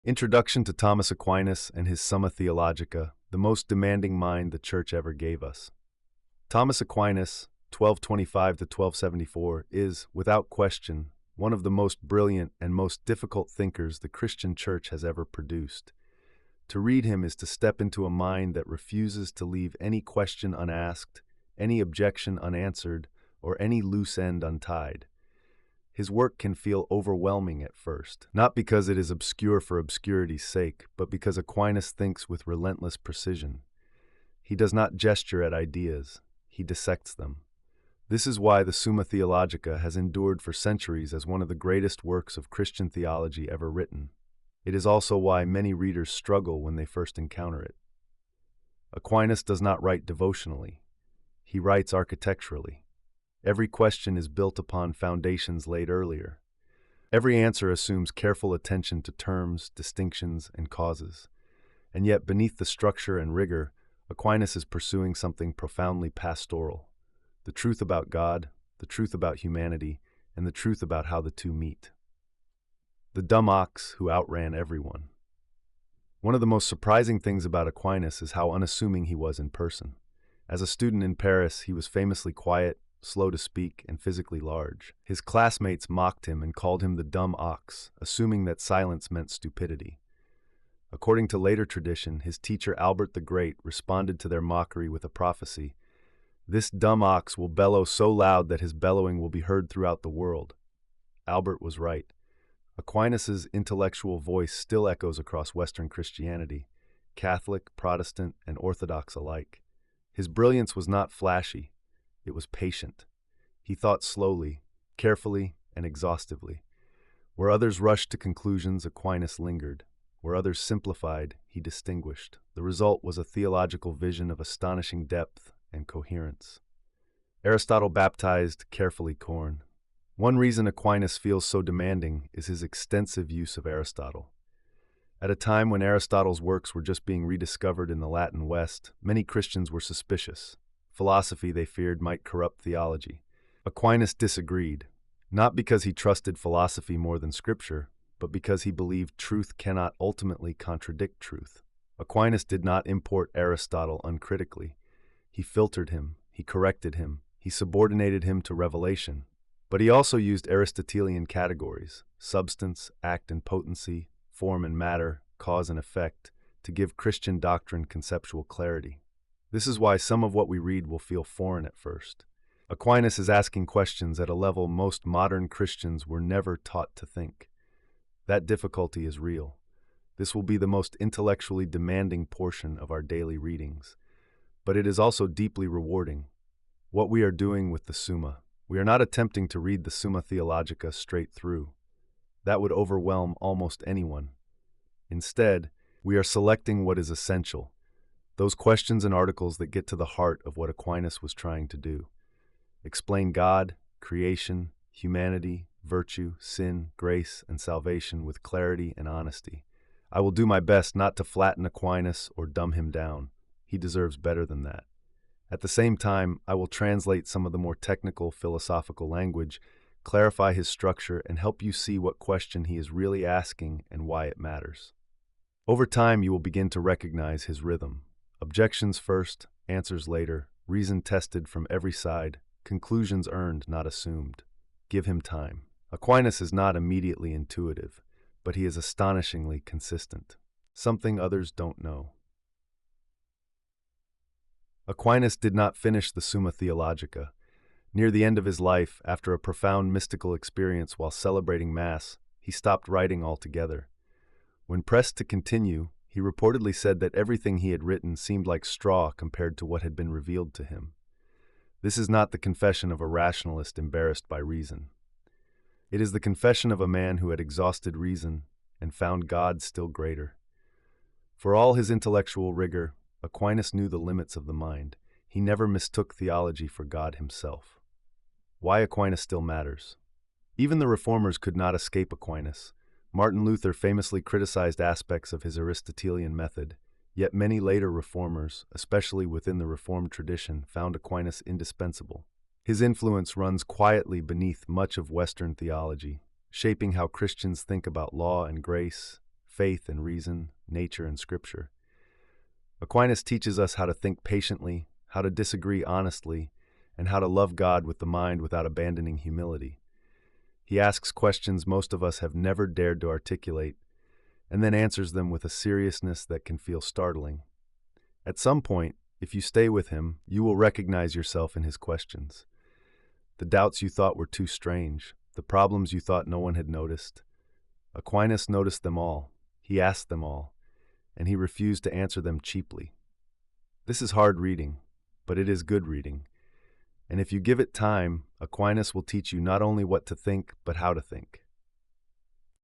Introduction to Thomas Aquinas and his Summa Theologica, the most demanding mind the Church ever gave us. Thomas Aquinas, 1225 to 1274, is, without question, one of the most brilliant and most difficult thinkers the Christian Church has ever produced. To read him is to step into a mind that refuses to leave any question unasked, any objection unanswered, or any loose end untied. His work can feel overwhelming at first, not because it is obscure for obscurity's sake, but because Aquinas thinks with relentless precision. He does not gesture at ideas, he dissects them. This is why the Summa Theologica has endured for centuries as one of the greatest works of Christian theology ever written. It is also why many readers struggle when they first encounter it. Aquinas does not write devotionally. He writes architecturally. Every question is built upon foundations laid earlier. Every answer assumes careful attention to terms, distinctions, and causes. And yet, beneath the structure and rigor, Aquinas is pursuing something profoundly pastoral: the truth about God, the truth about humanity, and the truth about how the two meet. The dumb ox who outran everyone. One of the most surprising things about Aquinas is how unassuming he was in person. As a student in Paris, he was famously quiet, slow to speak, and physically large. His classmates mocked him and called him the dumb ox, assuming that silence meant stupidity. According to later tradition, his teacher Albert the Great responded to their mockery with a prophecy: "This dumb ox will bellow so loud that his bellowing will be heard throughout the world." Albert was right. Aquinas' intellectual voice still echoes across Western Christianity, Catholic, Protestant, and Orthodox alike. His brilliance was not flashy. It was patient. He thought slowly, carefully, and exhaustively. Where others rushed to conclusions, Aquinas lingered. Where others simplified, he distinguished. The result was a theological vision of astonishing depth and coherence. Aristotle baptized, carefully corn. One reason Aquinas feels so demanding is his extensive use of Aristotle. At a time when Aristotle's works were just being rediscovered in the Latin West, many Christians were suspicious. Philosophy, they feared, might corrupt theology. Aquinas disagreed, not because he trusted philosophy more than Scripture, but because he believed truth cannot ultimately contradict truth. Aquinas did not import Aristotle uncritically. He filtered him, he corrected him, he subordinated him to revelation. But he also used Aristotelian categories, substance, act and potency, form and matter, cause and effect, to give Christian doctrine conceptual clarity. This is why some of what we read will feel foreign at first. Aquinas is asking questions at a level most modern Christians were never taught to think. That difficulty is real. This will be the most intellectually demanding portion of our daily readings. But it is also deeply rewarding. What we are doing with the Summa. We are not attempting to read the Summa Theologica straight through. That would overwhelm almost anyone. Instead, we are selecting what is essential. Those questions and articles that get to the heart of what Aquinas was trying to do. Explain God, creation, humanity, virtue, sin, grace, and salvation with clarity and honesty. I will do my best not to flatten Aquinas or dumb him down. He deserves better than that. At the same time, I will translate some of the more technical philosophical language, clarify his structure, and help you see what question he is really asking and why it matters. Over time, you will begin to recognize his rhythm. Objections first, answers later, reason tested from every side, conclusions earned, not assumed. Give him time. Aquinas is not immediately intuitive, but he is astonishingly consistent. Something others don't know. Aquinas did not finish the Summa Theologica. Near the end of his life, after a profound mystical experience while celebrating Mass, he stopped writing altogether. When pressed to continue, he reportedly said that everything he had written seemed like straw compared to what had been revealed to him. This is not the confession of a rationalist embarrassed by reason. It is the confession of a man who had exhausted reason and found God still greater. For all his intellectual rigor, Aquinas knew the limits of the mind. He never mistook theology for God himself. Why Aquinas still matters. Even the reformers could not escape Aquinas. Martin Luther famously criticized aspects of his Aristotelian method, yet many later reformers, especially within the Reformed tradition, found Aquinas indispensable. His influence runs quietly beneath much of Western theology, shaping how Christians think about law and grace, faith and reason, nature and scripture. Aquinas teaches us how to think patiently, how to disagree honestly, and how to love God with the mind without abandoning humility. He asks questions most of us have never dared to articulate, and then answers them with a seriousness that can feel startling. At some point, if you stay with him, you will recognize yourself in his questions. The doubts you thought were too strange, the problems you thought no one had noticed. Aquinas noticed them all, he asked them all, and he refused to answer them cheaply. This is hard reading, but it is good reading. And if you give it time, Aquinas will teach you not only what to think, but how to think.